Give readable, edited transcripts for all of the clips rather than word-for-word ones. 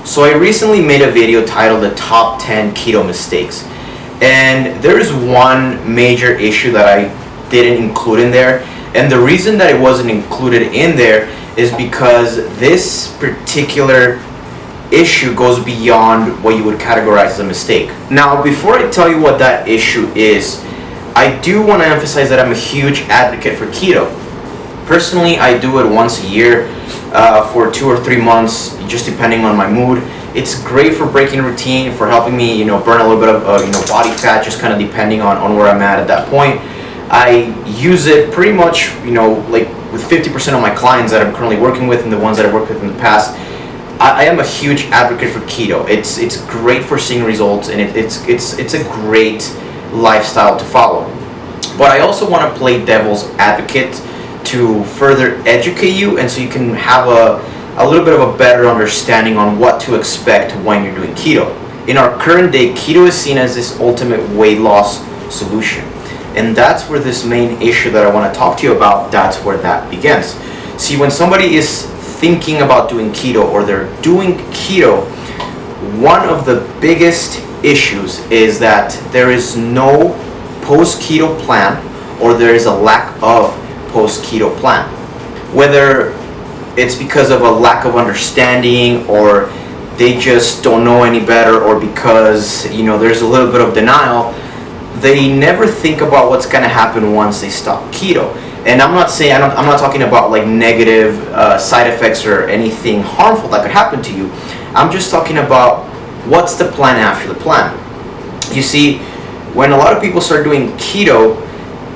So I recently made a video titled the top 10 keto mistakes, and there is one major issue that I didn't include in there, and the reason that it wasn't included in there is because this particular issue goes beyond what you would categorize as a mistake. Now, before I tell you what that issue is, I do want to emphasize that I'm a huge advocate for keto. Personally, I do it once a year for 2 or 3 months, just depending on my mood. It's great for breaking routine, for helping me, burn a little bit of, body fat, just kind of depending on where I'm at that point. I use it pretty much, like with 50% of my clients that I'm currently working with and the ones that I worked with in the past. I am a huge advocate for keto. It's great for seeing results, and it's a great lifestyle to follow. But I also want to play devil's advocate to further educate you, and so you can have a little bit of a better understanding on what to expect when you're doing keto. In our current day, keto is seen as this ultimate weight loss solution, and that's where this main issue that I want to talk to you about, that's where that begins. See, when somebody is thinking about doing keto or they're doing keto, one of the biggest issues is that there is no post-keto plan, or there is a lack of post-keto plan. Whether it's because of a lack of understanding, or they just don't know any better, or because there's a little bit of denial, they never think about what's going to happen once they stop keto. And I'm not talking about like negative side effects or anything harmful that could happen to you. I'm just talking about what's the plan after the plan. You see, when a lot of people start doing keto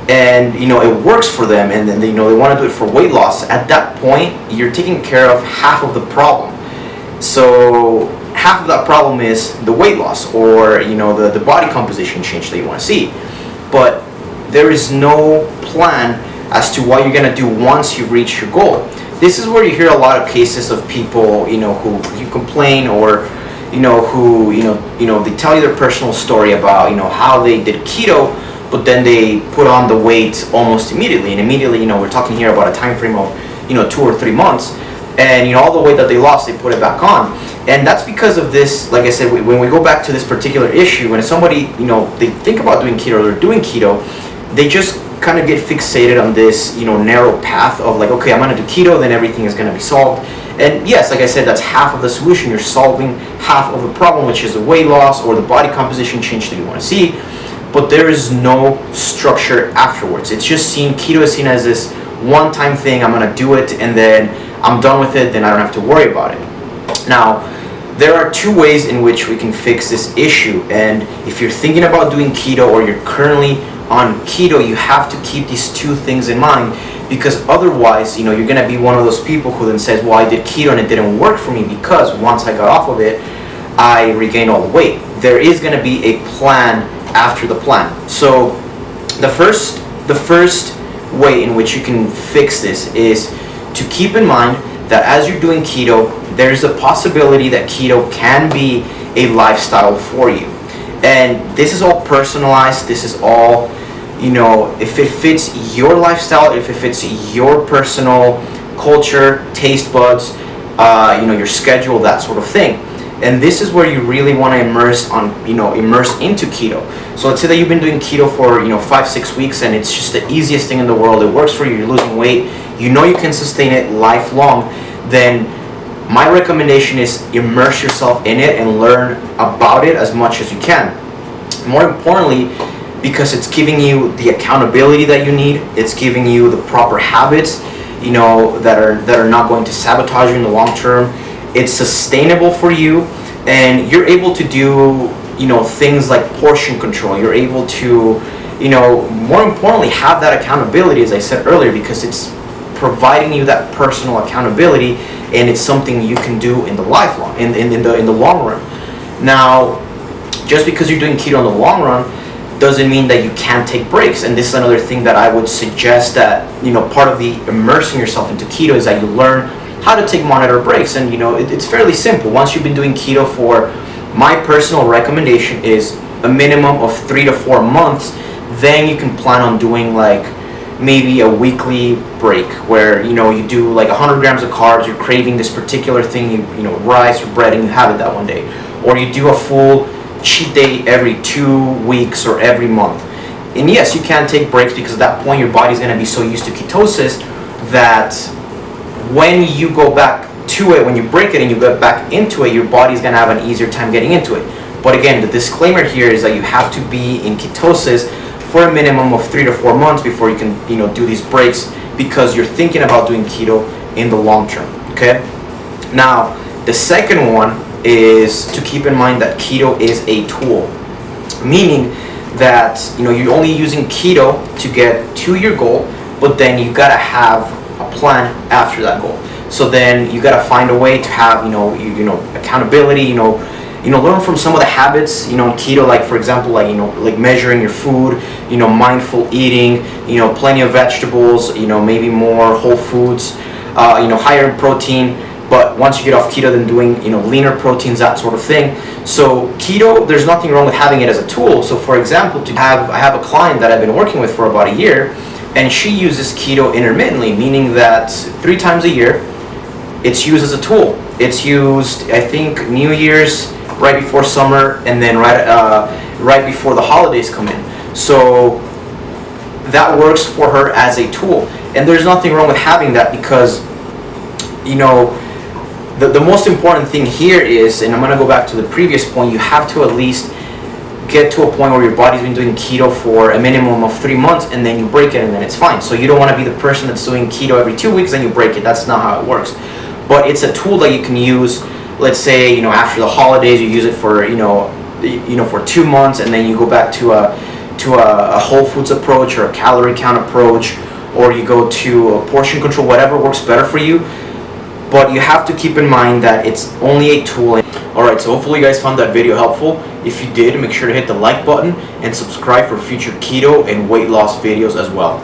and it works for them, and then they want to do it for weight loss, at that point you're taking care of half of the problem. So half of that problem is the weight loss, or the body composition change that you want to see. But there is no plan as to what you're going to do once you reach your goal. This is where you hear a lot of cases of people who complain, or who they tell you their personal story about how they did keto, but then they put on the weight almost immediately, and immediately we're talking here about a time frame of 2 or 3 months, and all the weight that they lost, they put it back on. And that's because of this. Like I said, when we go back to this particular issue, when somebody they think about doing keto, or they're doing keto, they just kind of get fixated on this narrow path of like, okay, I'm going to do keto, then everything is going to be solved. And yes, like I said, that's half of the solution. You're solving half of the problem, which is the weight loss or the body composition change that you want to see. But there is no structure afterwards. It's just keto is seen as this one-time thing. I'm going to do it, and then I'm done with it. Then I don't have to worry about it. Now, there are 2 ways in which we can fix this issue. And if you're thinking about doing keto, or you're currently on keto, you have to keep these 2 things in mind, because otherwise, you're going to be one of those people who then says, well, I did keto and it didn't work for me because once I got off of it, I regained all the weight. There is going to be a plan after the plan. So the first way in which you can fix this is to keep in mind that as you're doing keto, there's a possibility that keto can be a lifestyle for you. And this is all personalized. This is all, if it fits your lifestyle, if it fits your personal culture, taste buds, your schedule, that sort of thing. And this is where you really want to immerse into keto. So let's say that you've been doing keto for 5-6 weeks, and it's just the easiest thing in the world. It works for you. You're losing weight. You can sustain it lifelong. Then my recommendation is immerse yourself in it and learn about it as much as you can. More importantly, because it's giving you the accountability that you need. It's giving you the proper habits, that are not going to sabotage you in the long term. It's sustainable for you, and you're able to do things like portion control. You're able to more importantly have that accountability, as I said earlier, because it's providing you that personal accountability, and it's something you can do in the lifelong, in the long run. Now, just because you're doing keto in the long run doesn't mean that you can't take breaks. And this is another thing that I would suggest, that part of the immersing yourself into keto is that you learn how to take monitor breaks. And it's fairly simple. Once you've been doing keto for, my personal recommendation is a minimum of 3 to 4 months, then you can plan on doing like maybe a weekly break where you do like 100 grams of carbs, you're craving this particular thing, rice or bread, and you have it that one day, or you do a full cheat day every 2 weeks or every month. And yes, you can take breaks, because at that point your body's going to be so used to ketosis that when you go back to it, when you break it and you get back into it, your body's going to have an easier time getting into it. But again, the disclaimer here is that you have to be in ketosis for a minimum of 3 to 4 months before you can do these breaks, because you're thinking about doing keto in the long term. Okay, now the second one is to keep in mind that keto is a tool, meaning that you're only using keto to get to your goal, but then you gotta have a plan after that goal. So then you gotta find a way to have accountability, learn from some of the habits in keto, like for example, like measuring your food, mindful eating, plenty of vegetables, maybe more whole foods, higher in protein. But once you get off keto, then doing leaner proteins, that sort of thing. So keto, there's nothing wrong with having it as a tool. So for example, I have a client that I've been working with for about a year, and she uses keto intermittently, meaning that 3 times a year it's used as a tool. It's used, I think, New Year's, right before summer, and then right before the holidays come in. So that works for her as a tool, and there's nothing wrong with having that, because the most important thing here is, and I'm going to go back to the previous point, you have to at least get to a point where your body's been doing keto for a minimum of 3 months, and then you break it, and then it's fine. So you don't want to be the person that's doing keto every 2 weeks and you break it. That's not how it works. But it's a tool that you can use. Let's say after the holidays you use it for for 2 months, and then you go back to a whole foods approach or a calorie count approach, or you go to a portion control, whatever works better for you. But you have to keep in mind that it's only a tool. Alright, so hopefully you guys found that video helpful. If you did, make sure to hit the like button and subscribe for future keto and weight loss videos as well.